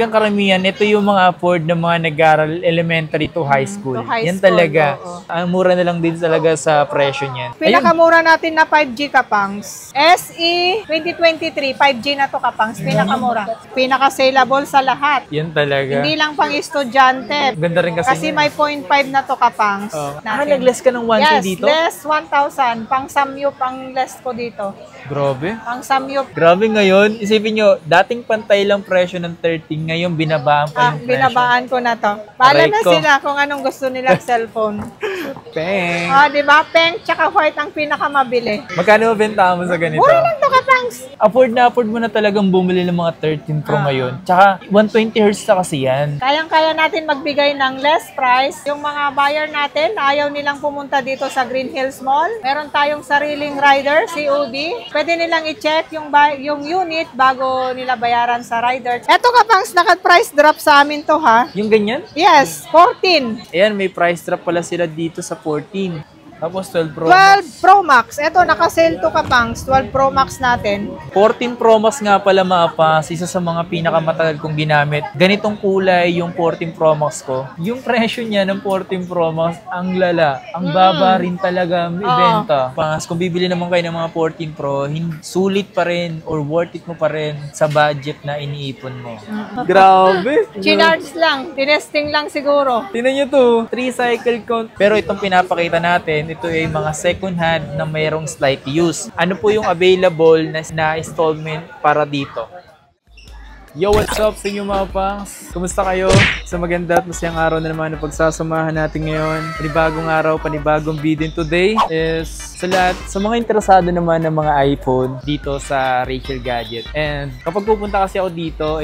yung karamihan, ito yung mga afford ng mga nag-aaral elementary to high school. Yan talaga. Ang mura na lang din talaga sa presyo niyan. Pinakamura natin na 5G kapangs. SE 2023, 5G na to kapangs. Pinakamura. Pinaka-saleable sa lahat. Yan talaga. Hindi lang pang estudyante. Ganda rin kasi may 0.5 na to kapangs. Nag-less ka ng 1K dito? Yes, less 1,000. Pang samyup ang less ko dito. Grabe. Pang samyup. Grabe ngayon. Isipin nyo, dating pantay lang presyo ng 13, ngayon binabaan pa yung presyo. Binabaan ko na to. Pala na sila kung anong gusto nila cellphone. Peng. Diba? Peng tsaka white ang pinakamabili. Magkano benta mo sa ganito? Mura lang to kapangs. Afford mo na talagang bumili ng mga 13 Pro ngayon. Tsaka 120 Hz na kasi yan. Kayang-kaya natin magbigay ng less price. Yung mga buyer natin, ayaw nilang pumunta dito sa Green Hills Mall. Meron tayong sariling rider, COD. Pwede nilang i-check yung unit bago nila bayaran sa rider. Eto kapangs, naka-price drop sa amin to ha. Yung ganyan? Yes, 14. Ayan, may price drop pala sila dito sa 14. Tapos 12 Pro 12 Pro Max. Ito, naka-sale to kapangs. 12 Pro Max natin. 14 Pro Max nga pala mga pas. Isa sa mga pinakamatagal kong ginamit. Ganitong kulay yung 14 Pro Max ko. Yung presyo niya ng 14 Pro Max, ang lala. Ang baba rin talaga ibenta. Pas, kung bibili naman kayo ng mga 14 Pro, sulit pa rin or worth it mo pa rin sa budget na iniipon mo. Grabe! Chinards lang. Tinesting lang siguro. Tingnan nyo to. 3 cycle count. Pero itong pinapakita natin, ito ay mga second hand na mayroong slight use. Ano po yung available na installment para dito? Yo, what's up sa inyo mga pangs? Kumusta kayo? Sa maganda at masayang araw na naman na pagsasamahan natin ngayon. Panibagong araw, panibagong video. Today is sa lahat, sa mga interesado naman ng mga iPhone dito sa Rachel Gadget. And kapag pupunta kasi ako dito,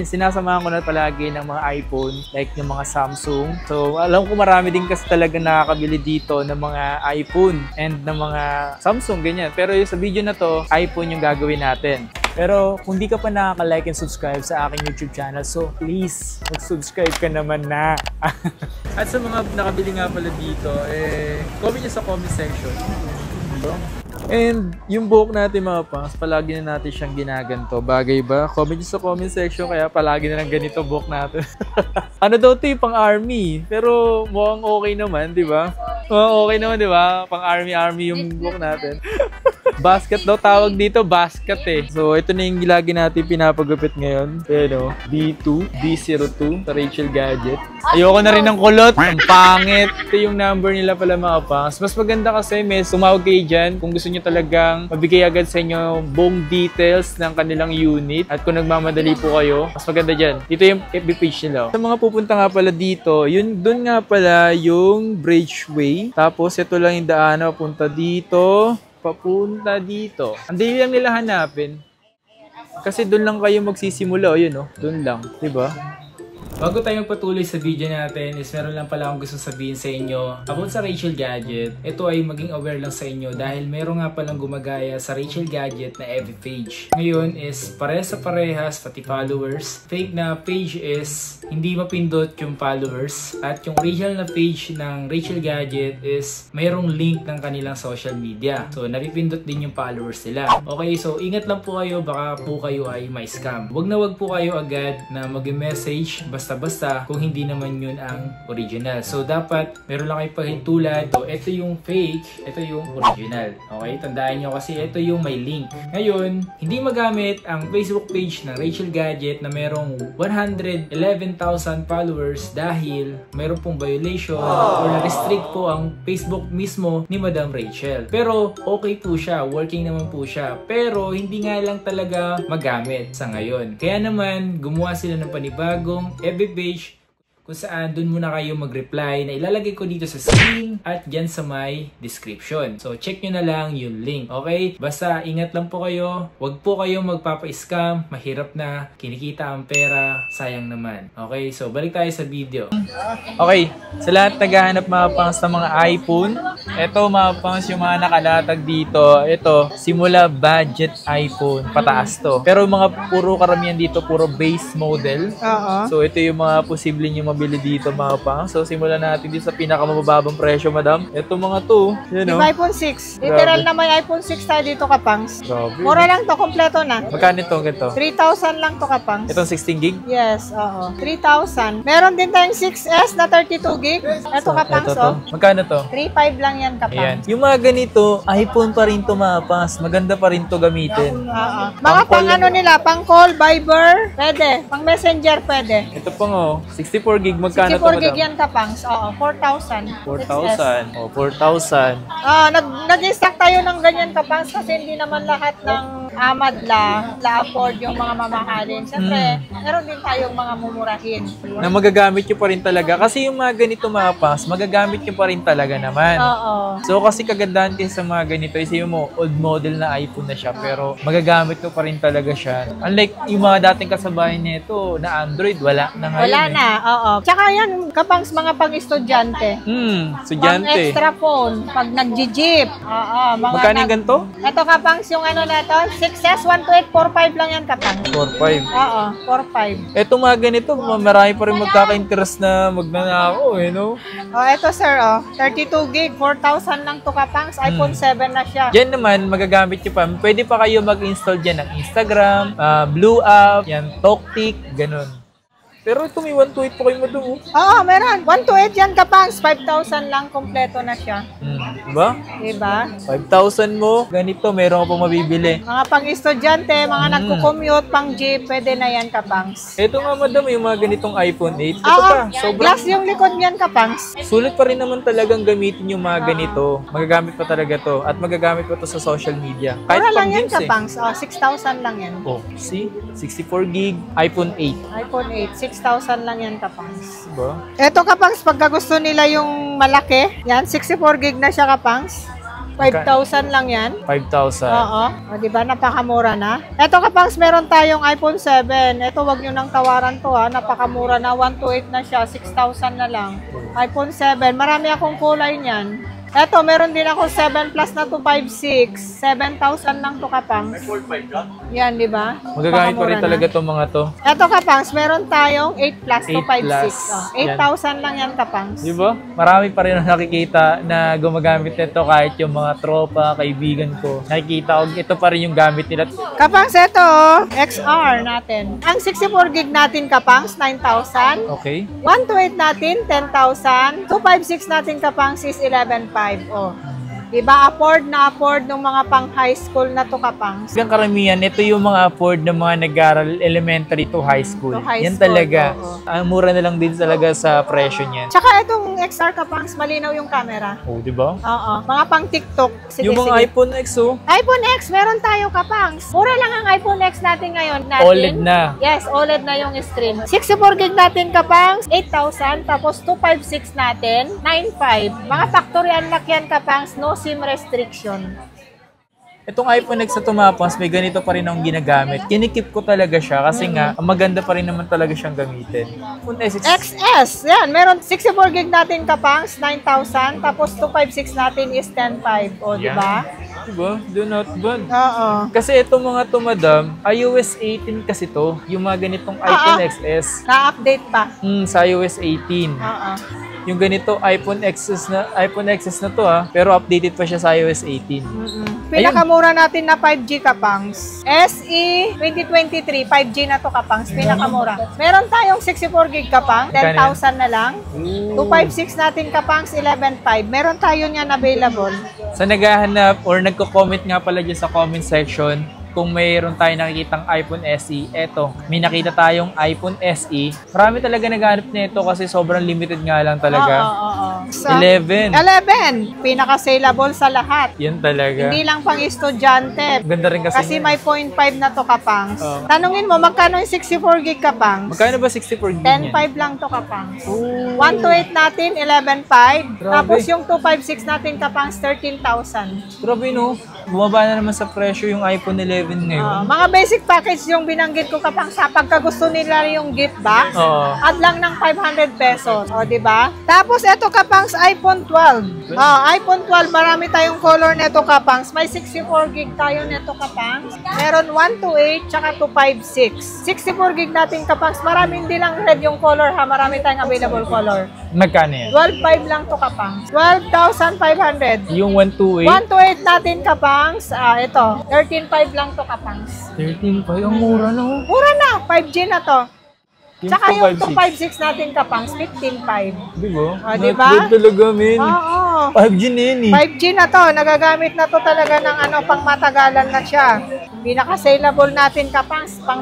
sinasamahan ko na palagi ng mga iPhone, like ng mga Samsung. So, alam ko marami din kasi talaga nakakabili dito ng mga iPhone and ng mga Samsung, ganyan. Pero sa video na to, iPhone yung gagawin natin. Pero kung di ka pa nakaka-like and subscribe sa aking YouTube channel, so please, mag-subscribe ka naman na. At sa mga nakabili nga pala dito, comment nyo sa comment section. And yung buhok natin mga pangs, palagi na natin siyang ginaganto. Bagay ba? Comment nyo sa comment section, kaya palagi na lang ganito buhok natin. Ano daw ito pang army? Pero mukhang okay naman, di ba? Mukhang okay naman, di ba? Pang army yung buhok natin. Basket daw tawag dito, basket eh. So, ito na yung lagi natin pinapagupit ngayon. Pero, B2, B02 sa Rachel Gadget. Ayoko na rin ng kulot. Ang pangit. Ito yung number nila pala mga pangs. Mas maganda kasi may sumawag kayo dyan kung gusto nyo talagang mabigay agad sa inyo buong details ng kanilang unit. At kung nagmamadali po kayo, mas maganda dyan. Dito yung FB page nila. Sa mga pupunta nga pala dito, doon nga pala yung Bridgeway. Tapos, ito lang yung daan na papunta dito. Papunta dito. Ang dali lang nila hanapin. Kasi doon lang kayo magsisimula. O yun o. Doon lang. Diba? Bago tayo magpatuloy sa video natin, is meron lang pala akong gusto sabihin sa inyo about sa Rachel Gadget. Ito ay maging aware lang sa inyo dahil meron nga palang gumagaya sa Rachel Gadget na FB page. Ngayon is parehas sa parehas, pati followers. Fake na page is hindi mapindot yung followers. At yung original na page ng Rachel Gadget is mayroong link ng kanilang social media. So napipindot din yung followers nila. Okay, so ingat lang po kayo, baka po kayo ay may scam. Wag po kayo agad na mag-message basta-basta kung hindi naman yun ang original. So, dapat meron lang kayo pahintulad. So, ito yung fake, ito yung original. Okay? Tandaan nyo kasi ito yung may link. Ngayon, hindi magamit ang Facebook page ng Rachel Gadget na merong 111,000 followers dahil meron pong violation or na-restrict po ang Facebook mismo ni Madam Rachel. Pero, okay po siya. Working naman po siya. Pero, hindi nga lang talaga magamit sa ngayon. Kaya naman, gumawa sila ng panibagong FB page kung saan dun muna kayo mag-reply na ilalagay ko dito sa screen at dyan sa may description. So, check nyo na lang yung link. Okay? Basta, ingat lang po kayo. Huwag po kayo magpapa-scam. Mahirap na. Kinikita ang pera. Sayang naman. Okay? So, balik tayo sa video. Okay. Sa lahat naghahanap mga pangs ng mga iPhone, Ito mga pangs, yung mga nakalatag dito. Ito, simula budget iPhone, pataas to. Pero yung mga puro karamihan dito, puro base model. Oo. So ito yung mga posible nyo mabili dito mga pangs. So simulan natin dito sa pinakamababang presyo, madam. Ito mga to, yun Yung o. iPhone 6. Literal na may iPhone 6 tayo dito, kapangs. Grabe. Mura lang to, kompleto na. Magkano ito? Ganito? 3,000 lang to, kapangs. Itong 16 gig? Yes, oo. 3,000. Meron din tayong 6S na 32 gig. Ito, kapangs, Ito to. oh. Magkano to? 3,500 lang yan, Ayan. kapangs. Yung mga ganito, iPhone pa rin to mga pangs. Maganda pa rin to gamitin. Oo. Mga pang ano nila, pang call, Viber, pwede. Pang messenger, pwede. Ito pang oh, 64 gig. Magkano to 64 gig madam? yan, kapangs. Oo, 4,000. 4,000. Oh, 4,000. Nag-stock tayo ng ganyan, kapangs, kasi hindi naman lahat ng amadla afford yung mga mamahalin. Siyempre, meron din tayong mga mumurahin. Na magagamit nyo pa rin talaga. Kasi yung mga ganito mga pangs, magagamit nyo pa rin talaga naman. Oo. So kasi kagandahan din sa mga ganito, isipin mo, old model na iPhone na siya, pero magagamit mo pa rin talaga siya. Unlike yung mga dating kasabayan nito na Android, wala na ngayon. Wala na, oo. Tsaka yan, kapangs mga pang-estudyante. Pang Estudyante. extra phone, pag nag-jeep. Oo, mga Magkano yung ganito? Ito, kapangs, yung ano na to, 6S, 12845 lang yan, kapangs. 4,500. Oo, 45. Eto mga ganito, marami pa rin magkaka-interest na magnanako, no? Oh, ito sir, 32 gig, 4,000 lang to, kapangs. iPhone 7 na siya. Diyan naman, magagamit nyo pa. Pwede pa kayo mag-install dyan ng Instagram, Blue App, yan, TalkTick, ganun. Pero ito may 128 po kayo madam. Oo, meron. 128 yan, kapangs. 5,000 lang, kompleto na siya. Diba? Diba? 5,000 mo, ganito, meron ka pa mabibili. Mga pang-estudyante, mga nagko-commute, pang-jeep, pwede na yan, kapangs. Ito nga madam, yung mga ganitong iPhone 8. Ito Oo, pa, sobrang glass yung likod niyan, kapangs. sulit pa rin naman talagang gamitin yung mga ganito. Magagamit pa talaga to. At magagamit pa to sa social media. Kahit Mura lang pang yan, games eh. kapangs. 6,000 lang yan. Oh, see? 64 gig, iPhone 8. iPhone 8, 6,000 lang yan, kapangs. Diba? Ito, kapangs, pagka gusto nila yung malaki, yan, 64 gig na siya, kapangs. 5,000 lang yan. 5,000. Oo. O, diba? Napakamura na. Ito, kapangs, meron tayong iPhone 7. Ito, wag nyo nang tawaran to, ha. Napakamura na. 128 na siya. 6,000 na lang. iPhone 7. Marami akong kulay niyan. Ito, meron din ako 7 Plus na 256. 7,000 lang to, kapangs. Yan, di ba? Magagamit pa rin Napakamura talaga na. to mga to. Ito, kapangs, meron tayong 8 Plus 8 256. Plus. Oh, Yan. 8,000 lang yan, kapangs. Di ba? Marami pa rin nakikita na gumagamit nito kahit yung mga tropa, kaibigan ko. Nakikita ko, ito pa rin yung gamit nila. Kapangs, ito, XR natin. Ang 64 gig natin, kapangs, 9,000. Okay? 128 natin, 10,000. 256 natin, kapangs, is 11,500. Oh. Diba, afford ng mga pang high school na to, kapangs. Hanggang karamihan, ito yung mga afford ng mga nag-aaral elementary to high school. To high Yan school, talaga. oo. Ang mura na lang din talaga sa presyo niyan. Tsaka itong XR, kapangs, malinaw yung camera. Oh, di ba? Oo. Mga pang TikTok. Sige, Yung mga sige. iPhone X, oh. iPhone X, meron tayo, kapangs. Mura lang ang iPhone X natin ngayon. OLED na. Yes, OLED na yung screen. 64 gig natin, kapangs, 8,000. Tapos 256 natin, 9,500. Mga factory unlock yan, kapangs, no SIM restriction. Itong iPhone X na tumapas, may ganito pa rin akong ginagamit. Kinikip ko talaga siya kasi nga, maganda pa rin naman talaga siyang gamitin. iPhone X. XS, yan, meron 64 gig natin, kapangs, 9,000. Tapos 256 natin is 10,500. O, di ba? Diba? Do not bad. Oo. Kasi itong mga to, madam, iOS 18 kasi to. Yung mga ganitong iPhone XS. Na-update pa. Sa iOS 18. Oo. Yung ganito iPhone XS na to pero updated pa siya sa iOS 18. Pinakamura natin na 5G, kapangs. SE 2023, 5G na to, kapangs. Pinakamura. Meron tayong 64 gig, kapang, 10,000 na lang. 256 natin, kapangs, 11,500. Meron tayo niyan available. Sa naghahanap or nagko-comment nga pala dyan sa comment section, kung mayroon tayo nakikitang iPhone SE, eto, may nakita tayong iPhone SE. Marami talaga naghahanap nito kasi sobrang limited nga lang talaga. Oo. So, 11. 11. Pinaka-saleable sa lahat. Yan talaga. Hindi lang pang estudyante. Ganda rin kasi. Kasi may 0.5 na to, kapangs. Oo. Tanungin mo, magkano yung 64 gig, kapangs? Magkano ba 64 gig yan? 10,500 lang to, kapangs. 128 natin, 11,500. Grabe. Tapos yung 256 natin, kapangs, 13,000. Grabe no. Bumaba na naman sa presyo yung iPhone 11 ngayon. Mga basic package yung binanggit ko, kapangs, sa pagka gusto nila yung gift box, Oo. add lang ng 500 pesos. O, di ba? Tapos eto, kapangs, Kapangs, iPhone 12. iPhone 12, marami tayong color neto Kapangs. May 64 gig tayo neto Kapangs. Meron 128 tsaka 256. 64 gig natin Kapangs. Marami hindi lang red yung color ha. Marami tayong available color. Magkano yan? 12.5 lang to Kapangs. 12,500. Yung 128? 128 natin Kapangs. Ito. 13.5 lang to Kapangs. 13 pa. Ang mura na oh. Mura na. 5G na to. Tsaka yung 256. 256 natin Kapangs, 15.5. Di ba? Diba? Good talaga, men. Oo. 5G na yun eh. 5G na to. Nagagamit na to talaga ng pang matagalan na siya. Pinaka-saleable natin Kapangs. Pang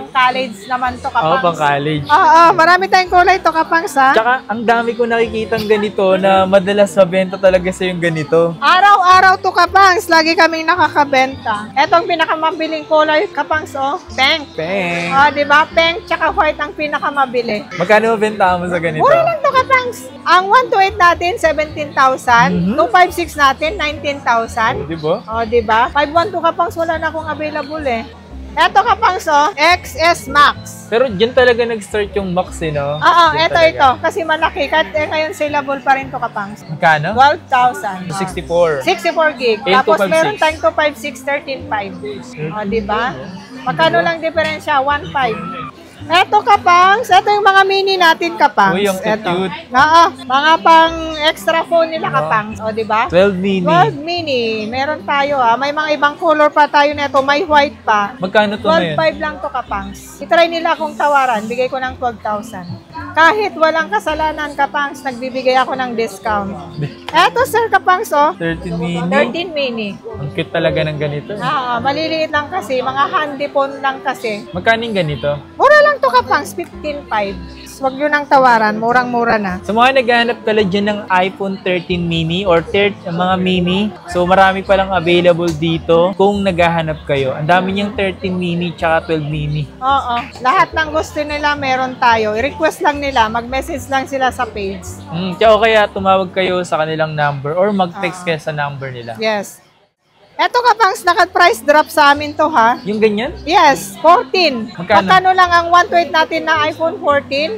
college naman to Kapangs. Oo, pang college. Oo. Marami tayong kulay to Kapangs ha. Tsaka, ang dami ko nakikitang ganito na madalas mabenta talaga sa yung ganito. Araw-araw to Kapangs. Lagi kaming nakakabenta. Etong pinakamabiling kulay Kapangs pink. Peng. Diba? Pink tsaka white ang pinakamabili. Magkano mabenta mo sa ganito? Mura lang to Kapangs. Ang 128 natin, 17,000. 256 natin, 19,000. Di ba? Diba? 512 Kapangs, wala na akong available eh. Eto Kapangs, XS Max. Pero dyan talaga nag-start yung Max eh, no? Oo, Dyan ito, talaga. ito. Kasi malaki. Kahit ngayon saleable pa rin to Kapangs. Magkano? 12,000. 64. 64 gig. Eh, Tapos 256. meron tayong 256, 13.5. Diba? Magkano lang diferensya? 1.5. Eto Kapangs, eto yung mga mini natin Kapangs. Uy, yung Eto. cute. Oo, mga pang extra phone nila Kapangs. Diba? 12 mini. 12 mini. Meron tayo May mga ibang color pa tayo nito. May white pa. Magkano to na yun? 12.5 lang to Kapangs. I-try nila akong tawaran. Bigay ko ng 12,000. Kahit walang kasalanan Kapangs, nagbibigay ako ng discount. Eto sir Kapangs 13 mini. 13 mini. Ang cute talaga ng ganito. Maliliit lang kasi. Mga handy phone lang kasi. Magkano yung ganito? Mura lang to Kapangs. 15.5. Huwag nyo nang tawaran. Murang-mura na. Sa mga naghahanap pala dyan ng iPhone 13 mini or mga mini, so marami palang available dito kung naghahanap kayo. Ang dami niyang 13 mini tsaka 12 mini. Oo. Lahat ng gusto nila meron tayo. I-request lang nila. Mag-message lang sila sa page. Tsaka kaya tumawag kayo sa kanilang number or mag-text kayo sa number nila. Yes. Eto Kapangs, naka-price drop sa amin to ha. Yung ganyan? Yes, 14. Magkano? Magkano lang ang 128 natin na iPhone 14?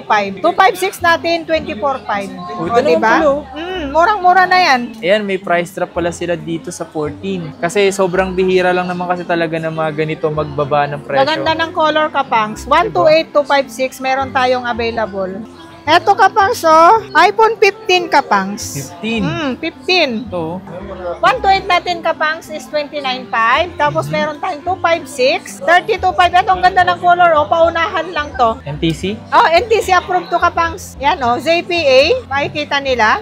22.5. 256 natin, 24.5. Uy, Diba? Murang-mura na yan. Ayan, may price drop pala sila dito sa 14. Kasi sobrang bihira lang naman kasi talaga ng mga ganito magbaba ng presyo. Maganda ng color Kapangs. 128, 256, meron tayong available. Eto Kapangs, iPhone 15 Kapangs. 15. 15. Ito. 128 natin Kapangs is 29.5. Tapos meron tayong 256, 32.5. Ito ang ganda ng color. Paunahan lang to. NTC? NTC approved to Kapangs. Yan ZPA. Makikita nila.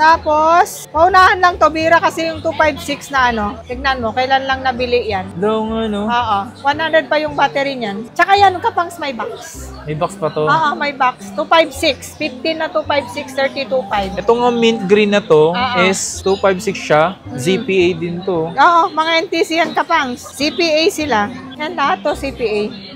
Tapos, paunahan lang to. Bira kasi yung 256 na Tignan mo, kailan lang nabili yan. Long ano? Oo. 100 pa yung battery niyan. Tsaka yan, Kapangs may box. May box pa to. Oo, may box. 256. 15 na 256, 32.5. Itong mint green na to Oo. is 256 siya. ZPA din to. Oo, mga NTC yan Kapangs. CPA sila. Yan lahat to CPA.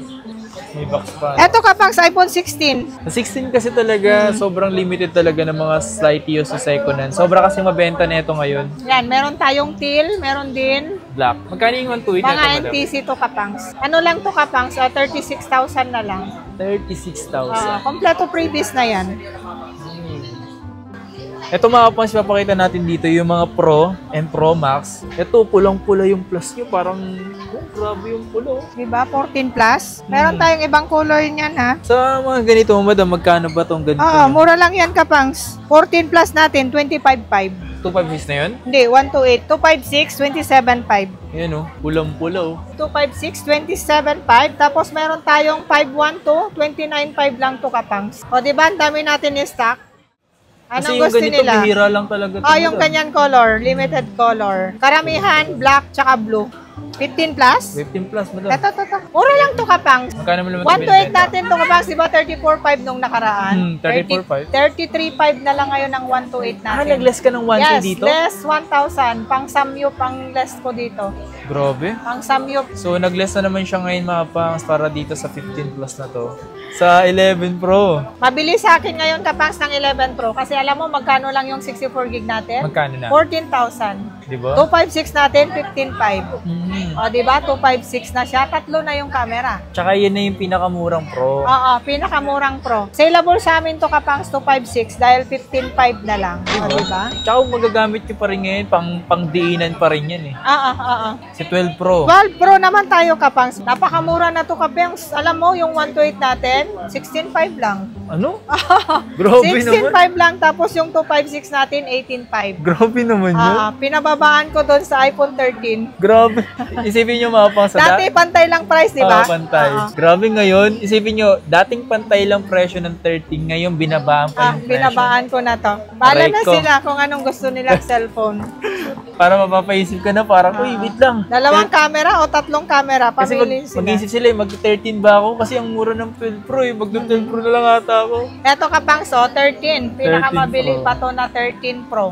May box pa. Eto Kapangs, iPhone 16. Sa 16 kasi talaga, sobrang limited talaga ng mga slight use sa second hand. Sobra kasi mabenta na ito ngayon. Yan, meron tayong teal, meron din Black. Magkano yung 128 na mga ito, madam? NTC to Kapangs. Ano lang to Kapangs? 36,000 na lang. 36,000. Kompleto previous na yan. Ito mga kapans, papakita natin dito yung mga Pro and Pro Max. Ito, pulang-pula yung plus nyo. Parang, grabe yung pulo. Diba? 14 plus. Meron tayong ibang color niyan ha. Sa mga ganito, madam, magkano ba itong ganito? Oo, mura lang yan Kapangs. 14 plus natin, 25.5. 256 na yun? Hindi, 128. 256, 27.5. Yan o, pulang-pula o. 256, 27.5. Tapos meron tayong 512, 29.5 lang to Kapangs. O diba, ang dami natin i-stock. Kasi Anong yung gusto ganito, nila? bihira lang talaga. Yung kanyan color, limited color. Karamihan, black, tsaka blue. 15 plus? 15 plus, madam. Ito. Mura lang to Kapangs. Magkano mo naman 128 natin to Kapangs, diba 34.5 nung nakaraan? 34.5. 33.5 na lang ngayon ang 128 natin. Nag-less ka ng 1K yes, dito? less 1,000. Pang samyup ang less ko dito. Grabe. Pang samyup. So, nag-less na naman siya ngayon mga pangs para dito sa 15 plus na to. Sa 11 Pro. Mabili sa akin ngayon Kapangs ng 11 Pro kasi alam mo magkano lang yung 64 gig natin? Magkano na? 14,000. Diba? 256 natin, 15.5. O, di ba? 256 na siya. Tatlo na yung camera. Tsaka yun na yung pinakamurang Pro. Oo, pinakamurang Pro. Saleable sa amin to Kapangs 256 dahil 15.5 na lang. O, di ba? Tsaka magagamit nyo pa rin ngayon, pang-diinan pa rin yan eh. Oo. Si 12 Pro. 12 Pro naman tayo Kapangs. Napakamura na to Kapangs. Alam mo, yung 128 natin, 16.5 lang. Ano? Grabe naman. 16.5 lang. Tapos yung 256 natin, 18.5. Grabe naman yun. Pinababaan ko doon sa iPhone 13. Grabe. Isipin nyo mga sa Dati pantay lang price, di ba? Pantay. Grabe ngayon. Isipin nyo, dating pantay lang presyo ng 13, ngayon binabaan pa yung presyo. Binabaan ko na to. Bahala na Aray ko. sila kung anong gusto nilang cellphone. Para mapapaisip ka na, parang, uy, wait lang. Dalawang camera o tatlong camera, Kasi pamilin sila. mag-isip sila, mag-13 ba ako? Kasi ang mura ng 12 Pro, mag-12 Pro na lang ata ako. Eto Kapangs, 13. Pinakamabili 13 Pro. pa to na 13 Pro.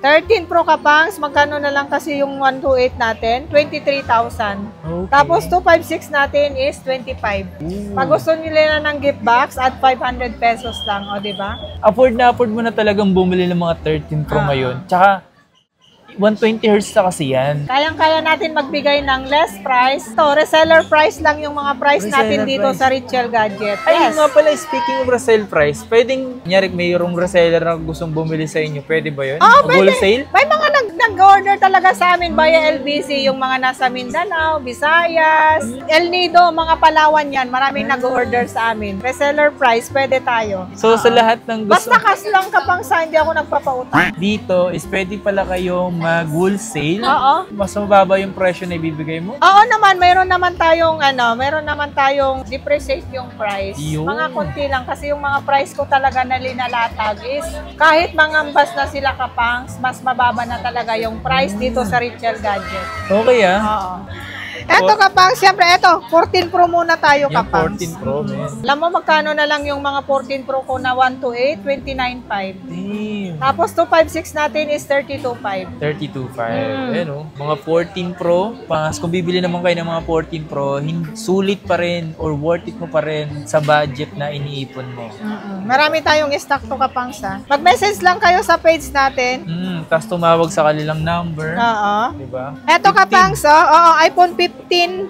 13 Mhm. Pro Kapangs, magkano na lang kasi yung 128 natin? 23,000. Okay. Tapos 256 natin is 25. Pag gusto nila na ng gift box, at 500 pesos lang, o di ba? Afford mo na talagang bumili ng mga 13 Pro ngayon. Tsaka, 120 Hz na kasi yan. Kayang-kaya natin magbigay ng less price. To, reseller price lang yung mga price natin Reseller dito price. sa Richel Gadget. Ay, Yes. nga pala, speaking of resale price, pwedeng, nyari, mayroong reseller na gustong bumili sa inyo. Pwede ba yun? Oh, pwede. Wholesale? May mga nag-order talaga sa amin via LBC, yung mga nasa Mindanao, Visayas, El Nido, mga Palawan yan. Maraming nag-order sa amin. Reseller price, pwede tayo. So, sa lahat ng gusto Basta kas lang kapang sa hindi ako nagpapautang. dito, is pwede pala kayong mag-wholesale. Oo. Mas mababa yung presyo na ibibigay mo. Oo naman, meron naman tayong depreciate yung price. Yun. Mga konti lang kasi yung mga price ko talaga na linalatag is kahit mangambas na sila Kapangs, mas mababa na talaga yung price dito sa Richel Gadget. Okay ah. Oo. Eto Kapangs, siyempre eto, 14 Pro muna tayo Yung Kapangs. 14 Pro, man. Alam mo magkano na lang yung mga 14 Pro ko na 128, 29.5. Damn. Tapos 256 natin is 32.5. 32.5. Ayan o. Mga 14 Pro. Kung bibili naman kayo ng mga 14 Pro, sulit pa rin or worth it mo pa rin sa budget na iniipon mo. Marami tayong stock to Kapangs ha. Mag-message lang kayo sa page natin. Tapos tumawag sa kanilang number. Oo. Diba? Eto Kapangs, iPhone 15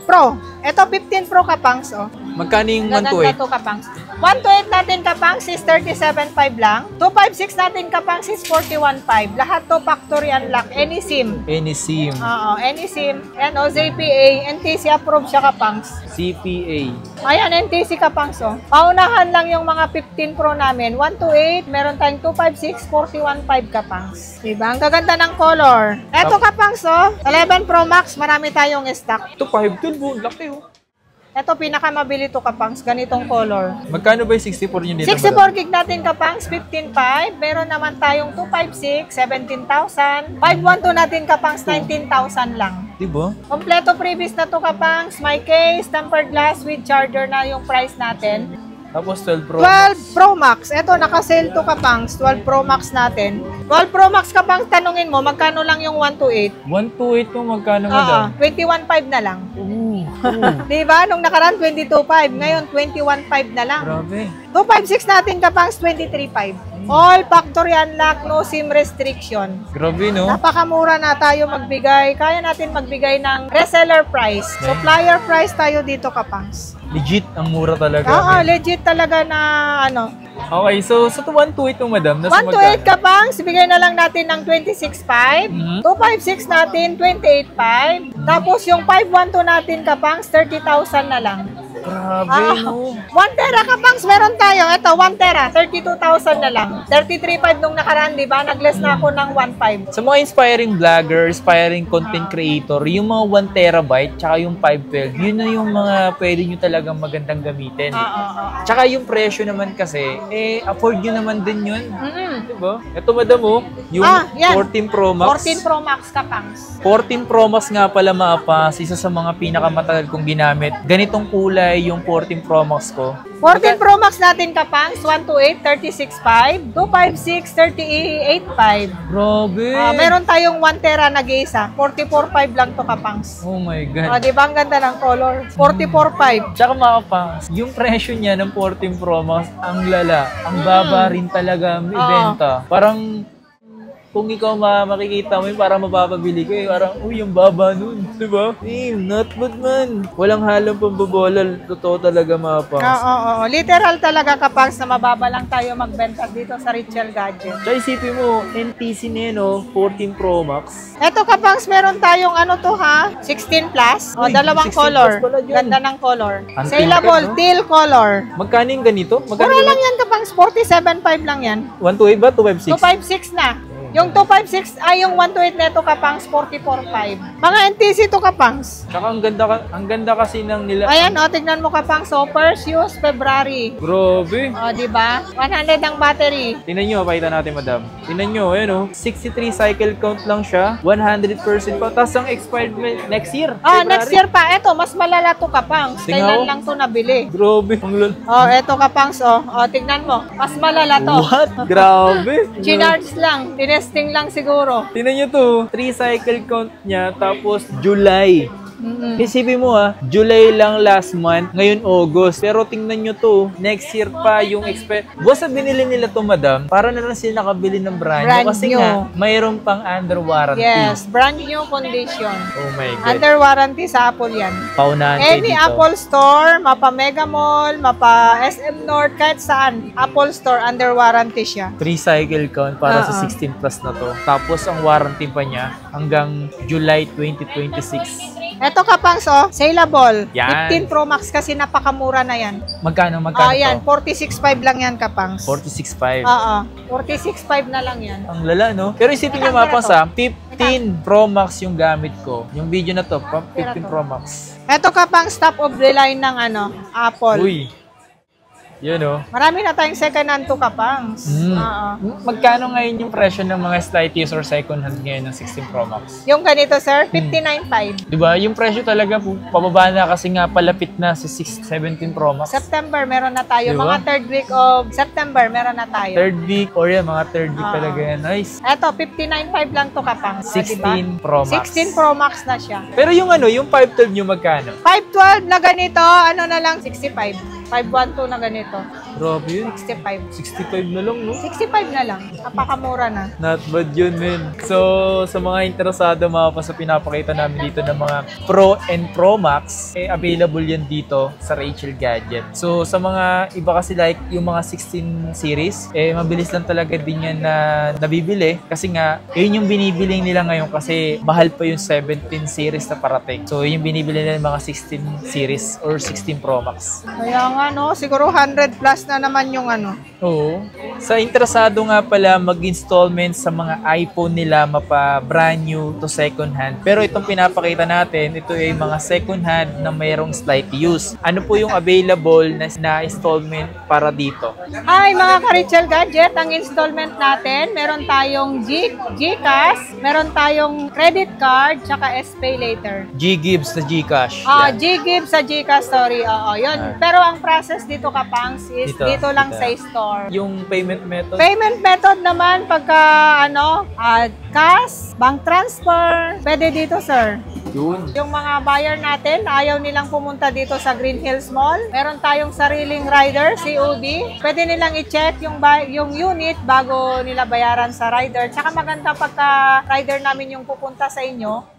Pro. Eto 15 Pro Kapangs, Magkano yung Gaganda 128? to Kapangs. 128 natin Kapangs is 37.5 lang. 256 natin Kapangs is 41.5. Lahat to factory unlock. Any SIM. Any SIM. Oo, any SIM. Yan ZPA. NTC approved siya Kapangs. CPA. Ayan, NTC Kapangs, Paunahan lang yung mga 15 Pro namin. 128, meron tayong 256, 41.5 Kapangs. Diba? Ang gaganda ng color. Eto Kapangs, 11 Pro Max, marami tayong stock. Ito 512. Laki oh. Ito pinakamabili to Kapangs, ganitong color. Magkano ba yung 64 nyo dito? 64 gig natin Kapangs, 15.5. Meron naman tayong 256, 17,000. 512 natin Kapangs, 19,000 lang. Diba? Kompleto previous na to Kapangs, may case, tempered glass with charger na yung price natin. Tapos 12 Pro. 12 Pro Max. Ito, naka-sale to Kapangs. 12 Pro Max natin. 12 Pro Max Kapangs, tanungin mo, magkano lang yung 128? 128 mo, magkano mo Oo, daw? 21.5 na lang. Diba? Nung nakaraan, 22.5. Ngayon, 21.5 na lang. Grabe. 256 natin Kapangs, 23.5. All factory unlock, no SIM restriction. Grabe, no? Napakamura na tayo magbigay. Kaya natin magbigay ng reseller price. Supplier price tayo dito Kapangs. Legit, ang mura talaga. Oo, legit talaga na ano. Okay, so sa 128 mo, madam, nasa 128 Kapangs, bigay na lang natin ng 26.5. 256 natin, 28.5. Tapos yung 512 natin Kapangs, 30,000 na lang. Grabe, no? 1 tera Kapangs, meron tayo. Ito, 1 tera, 32,000 na lang. 33.5 nung nakaraan, di ba? Nag-less na ako ng 1.5. Sa mga inspiring vlogger, inspiring content creator, yung mga 1 terabyte, tsaka yung 512, yun na yung mga pwede nyo talagang magandang gamitin. Tsaka yung presyo naman kasi, afford nyo naman din yun. Diba? Ito, madam, yung yan. 14 Pro Max. 14 Pro Max Kapangs. 14 Pro Max nga pala, maapas, isa sa mga pinakamatagal kong ginamit. Ganitong kulay yung 14 Pro Max ko. 14 Pro Max natin Kapangs, 128, 36.5. 256, 38.5. Grabe! Meron tayong 1 tera na isa. 44.5 lang to Kapangs. Oh my God. Di ba ang ganda ng color? 44.5. Tsaka maapas, yung presyo niya ng 14 Pro Max, ang lala. Ang baba rin talaga ang ibenta. Parang kung ikaw makikita mo yun, parang mapapabili ko eh. Parang, uy, yung baba nun. Diba? Not bad man. Walang halong pambabolal. Totoo talaga mga pangs. Oo. Literal talaga kapangs na mababa lang tayo magbenta dito sa Rachel Gadget. So isipin mo, NTC na yun, 14 Pro Max. Eto kapangs, meron tayong ano to ha? 16 plus. O, Uy, dalawang 16 color. plus pala yun. Ganda ng color. Ang Saleable, tinted, no? teal color. Magkano yung ganito? Magkano Mura lang yan kapangs, 47.5 lang yan. 128 ba? 256? 256 na. Yung 256 ay yung 128 neto kapangs 44.5. Mga NTC to kapangs. Tsaka ang ganda kasi ng nila. Ayan o, tignan mo kapangs. So, first use February. Grabe. O, di ba? 100 ang battery. Tingnan nyo, pakita natin madam. Tingnan nyo, ayan 63 cycle count lang siya. 100% pa. Tapos ang expired next year. Ah, February. next year pa. Eto, mas malala to kapangs. Tingnan Kailan mo. lang to nabili. Grabe. Ang lal. Oh, eto kapangs oh. Oh, tignan mo. Mas malala to. What? Grabe. Chinards lang. Tinesting lang siguro. Tingnan nyo to. 3 cycle count niya. Tapos July. Isipin mo July lang last month, ngayon August. Pero tingnan nyo to, next year pa yung Basta binili nila to madam, para na lang sila nakabili ng brand new. Brand Kasi new. nga, mayroon pang under warranty. Yes, brand new condition. Oh my God. Under warranty sa Apple yan. Paunahan kayo Any dito. Apple Store, mapa Mega Mall, mapa SM North, kahit saan, Apple Store, under warranty siya. 3 cycle count para sa 16 plus na to. Tapos ang warranty pa niya hanggang July 2026. Eto kapangs oh, saleable. Yan. 15 Pro Max kasi napakamura na yan. Magkano Yan, to? 46.5 lang yan kapangs. 46.5. Oo, 46.5 na lang yan. Ang lala, no? Pero isipin nyo mga pangs 15 Pro Max yung gamit ko. Yung video na to, 15 Pro Max. Eto kapangs top of the line ng Apple. Uy. Yun, Marami na tayong second hand to kapangs. Oo. Magkano ngayon yung presyo ng mga slight use or second hand ngayon ng 16 Pro Max? Yung ganito sir, 59.5. Diba? Yung presyo talaga pababa na kasi nga palapit na sa 17 Pro Max. September meron na tayo. Diba? Mga third week of September meron na tayo. Third week or yan, mga third week talaga yan. Nice. Eto, 59.5 lang to kapangs. 16 Pro Max. 16 Pro Max na siya. Pero yung yung 512 nyo magkano? 512 na ganito, ano na lang, 65. 512 na ganito. Grabe yun. 65. 65 na lang, no? 65 na lang. Napakamura na. Not bad yun, men. So, sa mga interesado mga pa sa pinapakita namin dito ng mga Pro and Pro Max, available yan dito sa Rachel Gadget. So, sa mga iba kasi like yung mga 16 series, mabilis lang talaga din yan na nabibili. Kasi nga, yun yung binibiling nila ngayon kasi mahal pa yung 17 series na parating. So, yun yung binibili nila ng mga 16 series or 16 Pro Max. Kaya nga, no? Siguro 100 plus na naman yung Oo. Sa interesado nga pala mag-installment sa mga iPhone nila mapa brand new to second hand. Pero itong pinapakita natin, ito ay mga second hand na mayroong slight use. Ano po yung available na installment para dito? Hi mga ka-Rachel Gadget, ang installment natin, meron tayong GCash, meron tayong credit card, tsaka SPay later. G-Gibbs na Gcash. G-Gibbs sa GCash, sorry. Oo, yun. Pero ang process dito kapangs is dito lang sa store. Yung payment method? Payment method naman pagka cash, bank transfer, pwede dito sir. Yun. Yung mga buyer natin, ayaw nilang pumunta dito sa Green Hills Mall. Meron tayong sariling rider, COD. Pwede nilang i-check yung unit bago nila bayaran sa rider. Tsaka maganda pagka rider namin yung pupunta sa inyo,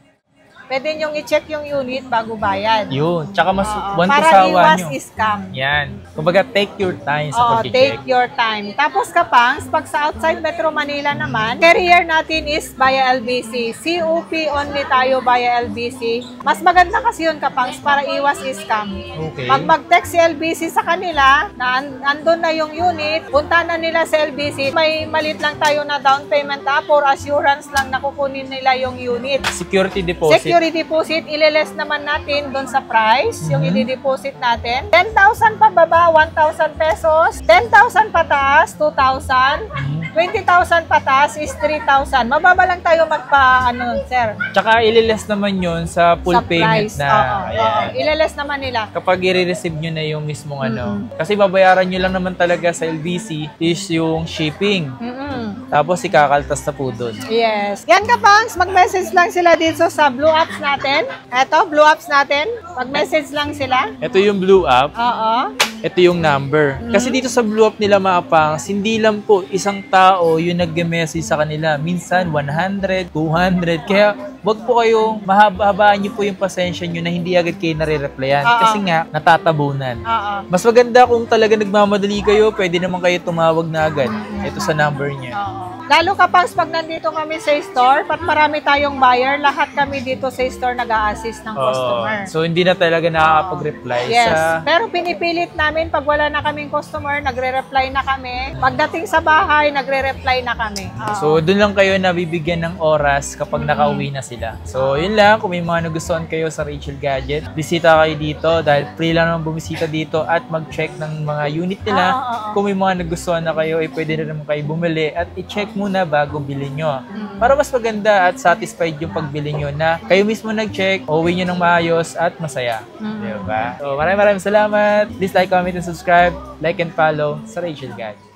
pwede nyong i-check yung unit bago bayad. Yun. Tsaka mas want to para sawa iwas nyo. scam. Yan. Kumbaga, take your time sa pag-check. Take your time. Tapos kapangs, pag sa outside Metro Manila naman, carrier natin is via LBC. COP only tayo via LBC. Mas maganda kasi yun kapangs para iwas scam. Okay. Pag mag-text si LBC sa kanila, na andun na yung unit, punta na nila sa LBC, may malit lang tayo na down payment for assurance lang na kukunin nila yung unit. Security deposit. Deposit, ileless naman natin doon sa price, yung i-deposit natin. 10,000 pababa, 1,000 pesos. 10,000 pataas, 2,000. 20,000 pataas is 3,000. Mababa lang tayo sir. Tsaka ililess naman yun sa full Sa payment price. na. Oo. Ileless naman nila. Kapag i-receive nyo na yung mismong Kasi babayaran nyo lang naman talaga sa LBC is yung shipping. Tapos ikakaltas na po doon. Yes. Yan kapangs, mag-message lang sila dito sa Blue Apps natin. Eto, Blue Apps natin. Mag-message lang sila. Ito yung Blue App. Oo. ito yung number. Kasi dito sa Blue Up nila mga pangs, hindi lang po isang tao yung nag-message sa kanila. Minsan 100, 200. Kaya wag po kayong mahaba-habaan nyo po yung pasensya nyo na hindi agad kayo nare-replyan. Kasi nga, natatabunan. Mas maganda kung talaga nagmamadali kayo, pwede naman kayo tumawag na agad. Ito sa number niya. Lalo kapag pag nandito kami sa store, pat marami tayong buyer, lahat kami dito sa store nag-a-assist ng customer. So, hindi na talaga nakakapag-reply Yes. sa... Pero pinipilit namin pag wala na kaming customer, nagre-reply na kami. Pagdating sa bahay, nagre-reply na kami. So, doon lang kayo nabibigyan ng oras kapag nakauwi na sila. So, yun lang. Kung may mga nagustuhan kayo sa Rachel Gadget, bisita kayo dito dahil free lang naman bumisita dito at mag-check ng mga unit nila. Kung may mga nagustuhan na kayo, pwede na naman kayo bumili at i-check muna bago bilhin nyo. Para mas maganda at satisfied yung pagbili nyo na kayo mismo nag-check, uwi nyo ng maayos at masaya. Diba? So, maraming salamat. Please like, comment, and subscribe. Like and follow sa Rachel Gadget.